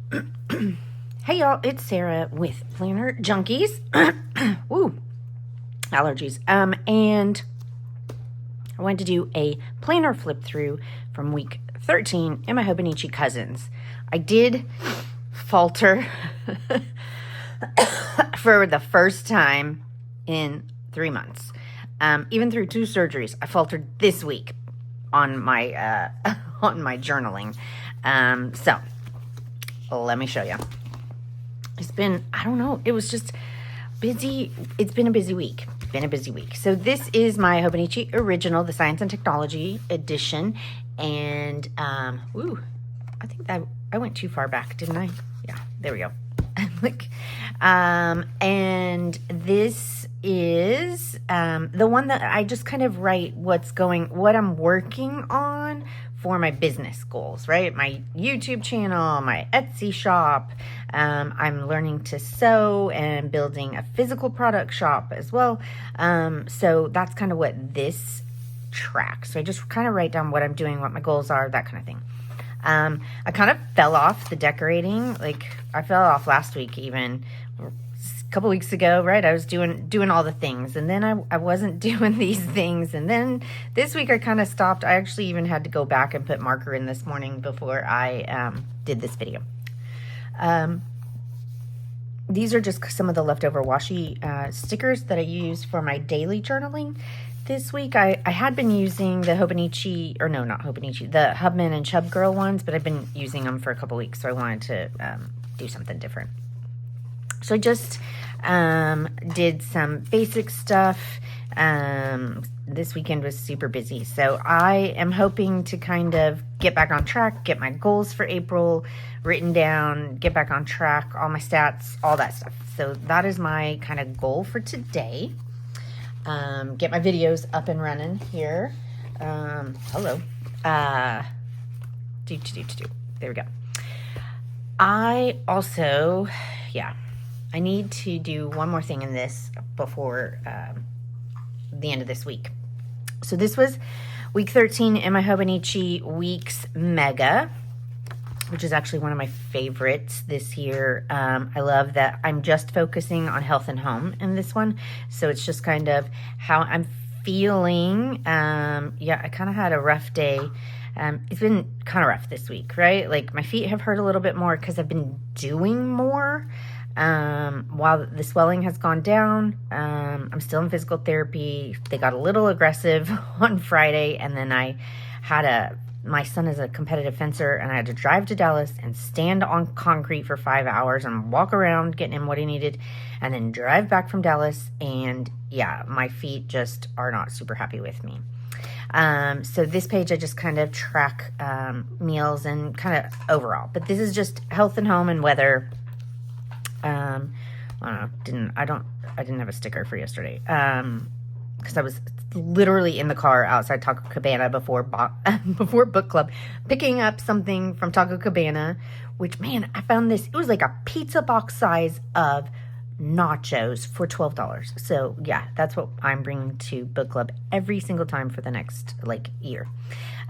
Hey y'all, it's Sarah with Planner Junkies. Woo, allergies. And I wanted to do a planner flip through from week 13 in my Hobonichi Cousins. I did falter for the first time in 3 months. Even through 2 surgeries, I faltered this week on my on my journaling. So let me show you. It's been, I don't know, it was just busy. It's been a busy week. So this is my Hobonichi Original, the Science and Technology edition. And, I think that I went too far back, didn't I? Yeah, there we go. And this is the one that I just kind of write what I'm working on for my business goals, right? My YouTube channel, my Etsy shop. I'm learning to sew and building a physical product shop as well. So that's kind of what this tracks. So I just kind of write down what I'm doing, what my goals are, that kind of thing. I kind of fell off the decorating. I fell off last week, even a couple weeks ago, right? I was doing all the things, and then I wasn't doing these things, and then this week I kind of stopped. I actually even had to go back and put marker in this morning before I did this video. These are just some of the leftover washi stickers that I use for my daily journaling. This week, I had been using the Hobonichi, or no, not Hobonichi, the Hubman and Chub Girl ones, but I've been using them for a couple weeks, so I wanted to do something different. So I just did some basic stuff. This weekend was super busy, so I am hoping to kind of get back on track, get my goals for April written down, get back on track, all my stats, all that stuff. So that is my kind of goal for today. Get my videos up and running here. Hello. There we go. I also, I need to do one more thing in this before the end of this week. So this was week 13 in my Hobonichi Weeks Mega, which is actually one of my favorites this year. I love that I'm just focusing on health and home in this one. So it's just kind of how I'm feeling. I kind of had a rough day. It's been kind of rough this week, right? My feet have hurt a little bit more because I've been doing more. While the swelling has gone down, I'm still in physical therapy. They got a little aggressive on Friday, and then I had my son is a competitive fencer, and I had to drive to Dallas and stand on concrete for 5 hours and walk around getting him what he needed, and then drive back from Dallas. And my feet just are not super happy with me. So this page, I just kind of track meals and kind of overall, but this is just health and home and weather. I didn't have a sticker for yesterday. Because I was literally in the car outside Taco Cabana before book club, picking up something from Taco Cabana, which, man, I found this. It was like a pizza box size of nachos for $12. So that's what I'm bringing to book club every single time for the next year.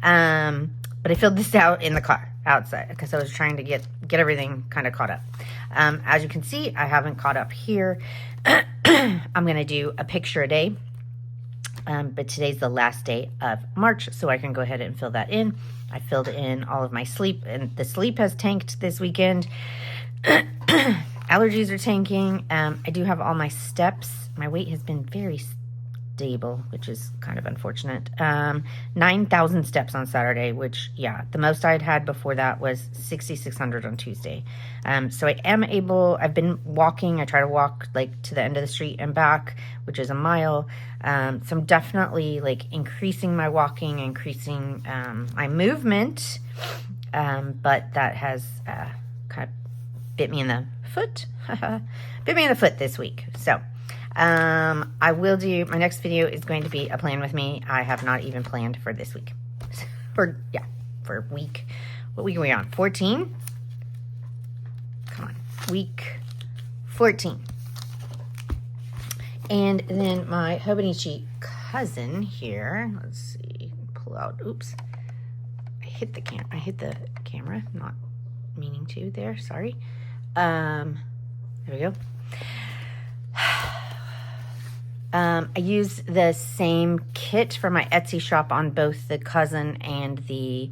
But I filled this out in the car outside because I was trying to get everything kind of caught up. As you can see, I haven't caught up here. I'm going to do a picture a day. But today's the last day of March, so I can go ahead and fill that in. I filled in all of my sleep, and the sleep has tanked this weekend. Allergies are tanking. I do have all my steps. My weight has been very stable, which is kind of unfortunate. 9,000 steps on Saturday, which, the most I'd had before that was 6,600 on Tuesday. So I am able, I've been walking. I try to walk to the end of the street and back, which is a mile. So I'm definitely increasing my walking, increasing my movement. But that has kind of bit me in the foot. Bit me in the foot this week. So I will do, my next video is going to be a plan with me. I have not even planned for this week. For week, what week are we on? 14? Come on, week 14. And then my Hobonichi Cousin here, let's see, pull out, oops. I hit the camera, meaning to there. Sorry. There we go. I used the same kit from my Etsy shop on both the Cousin and the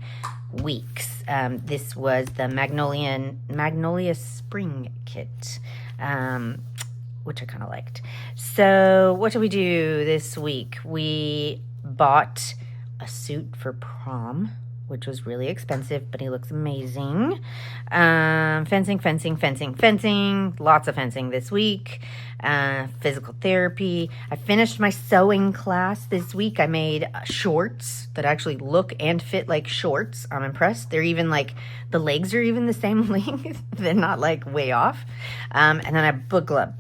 Weeks. This was the Magnolia Spring kit, which I kind of liked. So what did we do this week? We bought a suit for prom, which was really expensive, but he looks amazing. Fencing. Lots of fencing this week. Physical therapy. I finished my sewing class this week. I made shorts that actually look and fit like shorts. I'm impressed. They're even like, the legs are even the same length. They're not like way off. And then I book club.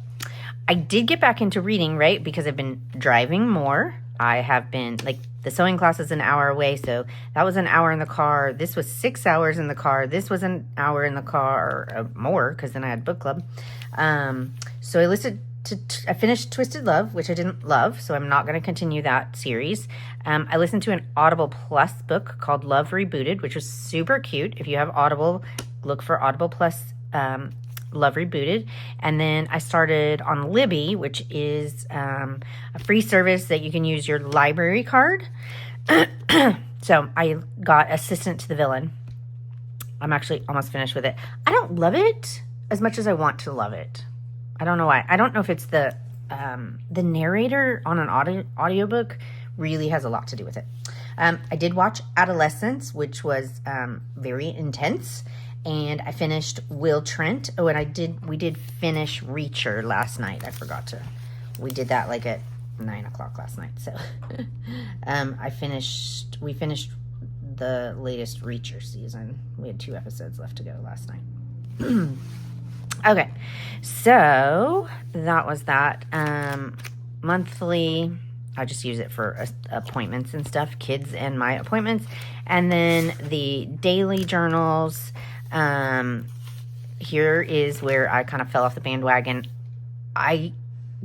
I did get back into reading, right? Because I've been driving more. I have been, like, the sewing class is an hour away, so that was an hour in the car. This was 6 hours in the car. This was an hour in the car, or more, because then I had book club. So I finished Twisted Love, which I didn't love, so I'm not going to continue that series. I listened to an Audible Plus book called Love Rebooted, which was super cute. If you have Audible, look for Audible Plus Love Rebooted. And then I started on Libby, which is a free service that you can use your library card. So I got Assistant to the Villain. I'm actually almost finished with it. I don't love it as much as I want to love it. I don't know why. I don't know if it's the narrator on an audiobook really has a lot to do with it. I did watch Adolescence, which was very intense. And I finished Will Trent. Oh, and we did finish Reacher last night. I forgot to. We did that like at 9 o'clock last night. So we finished the latest Reacher season. We had 2 episodes left to go last night. Okay, so that was that. Monthly, I just use it for appointments and stuff, kids and my appointments. And then the daily journals. Here is where I kind of fell off the bandwagon. I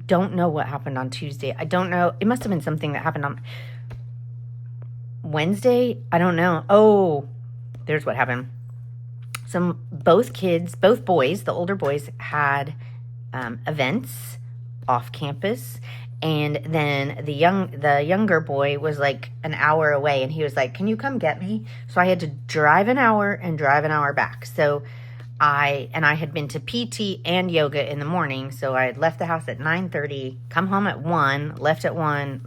don't know what happened on Tuesday. I don't know. It must have been something that happened on Wednesday. I don't know. Oh, there's what happened. Both boys, the older boys had events off campus. And then the younger boy was like an hour away, and he was like, "Can you come get me?" So I had to drive an hour and drive an hour back. So I had been to PT and yoga in the morning, so I had left the house at 9:30, come home at 1, left at 1,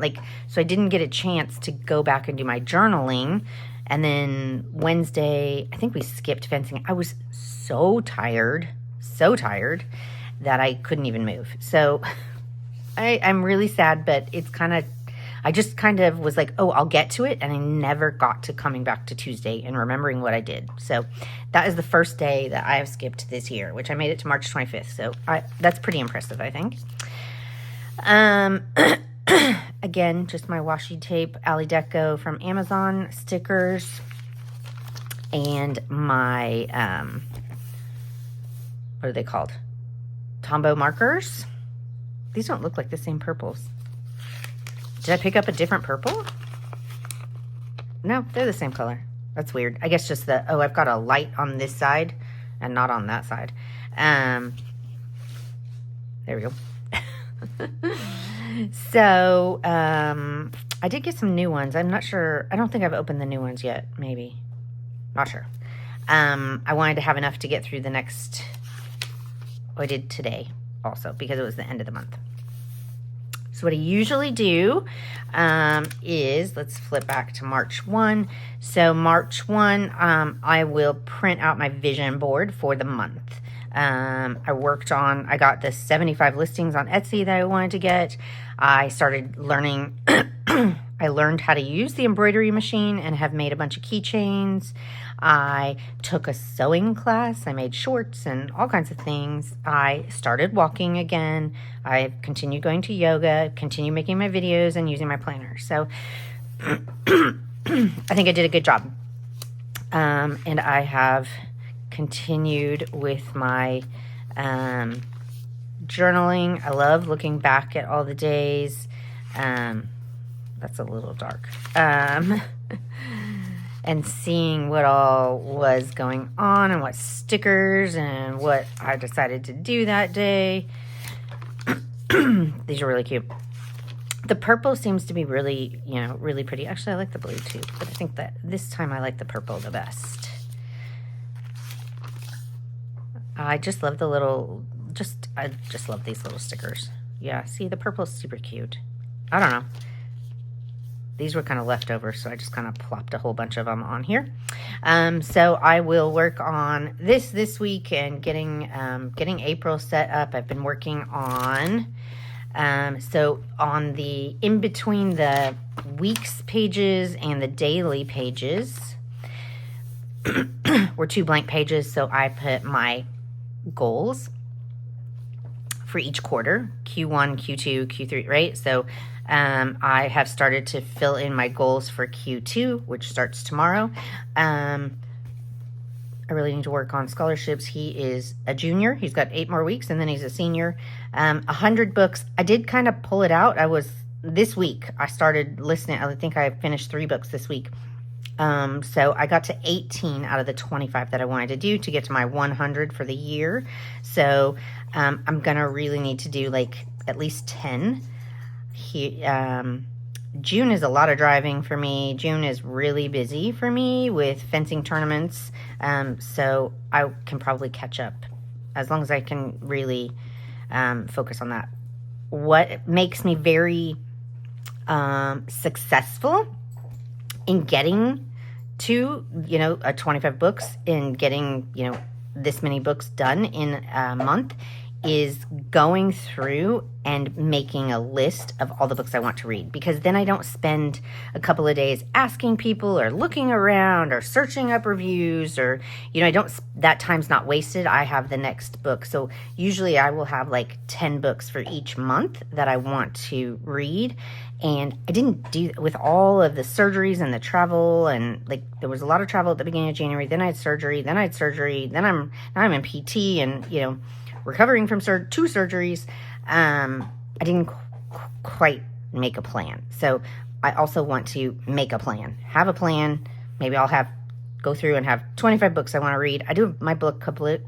so I didn't get a chance to go back and do my journaling. And then Wednesday, I think we skipped fencing. I was so tired that I couldn't even move. So I'm really sad, but I just kind of was like, oh, I'll get to it. And I never got to coming back to Tuesday and remembering what I did. So that is the first day that I have skipped this year, which I made it to March 25th. So that's pretty impressive, I think. Again, just my washi tape, Ali Deco from Amazon, stickers, and my, what are they called? Tombow markers. These don't look like the same purples. Did I pick up a different purple? No, they're the same color. That's weird. I guess just I've got a light on this side and not on that side. There we go. So, I did get some new ones. I'm not sure. I don't think I've opened the new ones yet. Maybe. Not sure. I wanted to have enough to get through the next. I did today also because it was the end of the month. So what I usually do is, let's flip back to March 1. So March 1, I will print out my vision board for the month. I got the 75 listings on Etsy that I wanted to get. I started learning, I learned how to use the embroidery machine and have made a bunch of keychains. I took a sewing class. I made shorts and all kinds of things. I started walking again. I continued going to yoga, continued making my videos and using my planner. So I think I did a good job. And I have continued with my journaling. I love looking back at all the days. That's a little dark. and seeing what all was going on and what stickers and what I decided to do that day. These are really cute. The purple seems to be really, really pretty. Actually, I like the blue too, but I think that this time I like the purple the best. I just love the little, I just love these little stickers. Yeah, see, the purple is super cute. I don't know. These were kind of leftover, so I just kind of plopped a whole bunch of them on here. So I will work on this week and getting April set up. I've been working on, so on the in between the weeks pages and the daily pages were 2 blank pages. So I put my goals for each quarter, Q1, Q2, Q3, right? So I have started to fill in my goals for Q2, which starts tomorrow. I really need to work on scholarships. He is a junior. He's got 8 more weeks, and then he's a senior. 100 books. I did kind of pull it out. This week, I started listening. I think I finished 3 books this week. So I got to 18 out of the 25 that I wanted to do to get to my 100 for the year. So I'm going to really need to do like at least 10. June is a lot of driving for me. June is really busy for me with fencing tournaments. So I can probably catch up as long as I can really focus on that. What makes me very successful in getting to, a 25 books, in getting, this many books done in a month, is going through and making a list of all the books I want to read, because then I don't spend a couple of days asking people or looking around or searching up reviews, or, that time's not wasted. I have the next book. So usually I will have like 10 books for each month that I want to read. And I didn't do with all of the surgeries and the travel, and like there was a lot of travel at the beginning of January. Then I had surgery. Then now I'm in PT and, recovering from 2 surgeries. I didn't quite make a plan. So I also want to make a plan, have a plan. Maybe I'll go through and have 25 books I want to read. I do my book club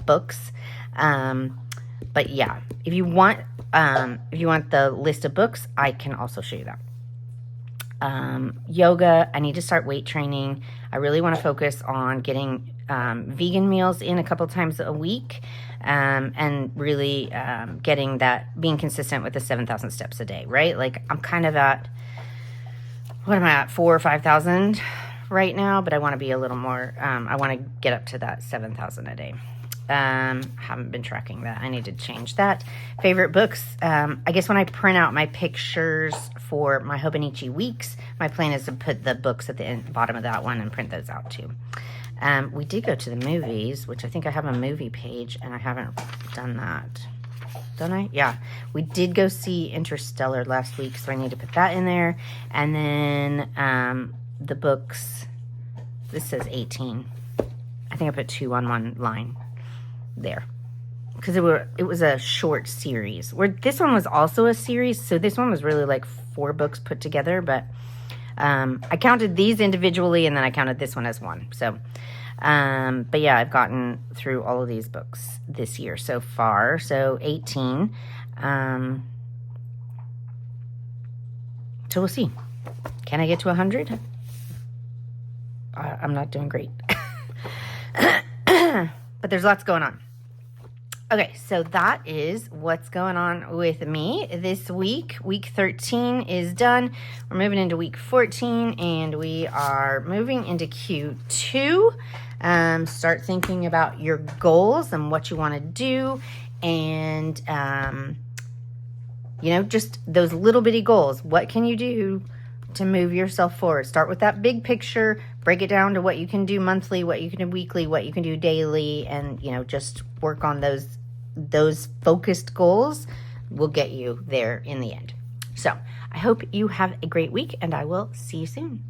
books. But yeah, if you want the list of books, I can also show you that. Yoga, I need to start weight training. I really want to focus on getting vegan meals in a couple times a week, and really being consistent with the 7,000 steps a day, right? Like I'm kind of at, 4,000 or 5,000 right now, but I want to be a little more, I want to get up to that 7,000 a day. Haven't been tracking that. I need to change that. Favorite books. I guess when I print out my pictures for my Hobonichi Weeks, my plan is to put the books at the bottom of that one and print those out too. We did go to the movies, which I think I have a movie page, and I haven't done that. Don't I? Yeah. We did go see Interstellar last week, so I need to put that in there. And then the books, this says 18. I think I put 2 on one line there, because it was a short series, where this one was also a series. So this one was really like 4 books put together, but I counted these individually, and then I counted this one as one. So but yeah, I've gotten through all of these books this year so far. So 18. So we'll see. Can I get to 100? I'm not doing great. But there's lots going on. Okay, so that is what's going on with me this week. Week 13 is done. We're moving into week 14, and we are moving into Q2. Start thinking about your goals and what you want to do, and, just those little bitty goals. What can you do to move yourself forward? Start with that big picture, break it down to what you can do monthly, what you can do weekly, what you can do daily, and, just work on those focused goals will get you there in the end. So I hope you have a great week, and I will see you soon.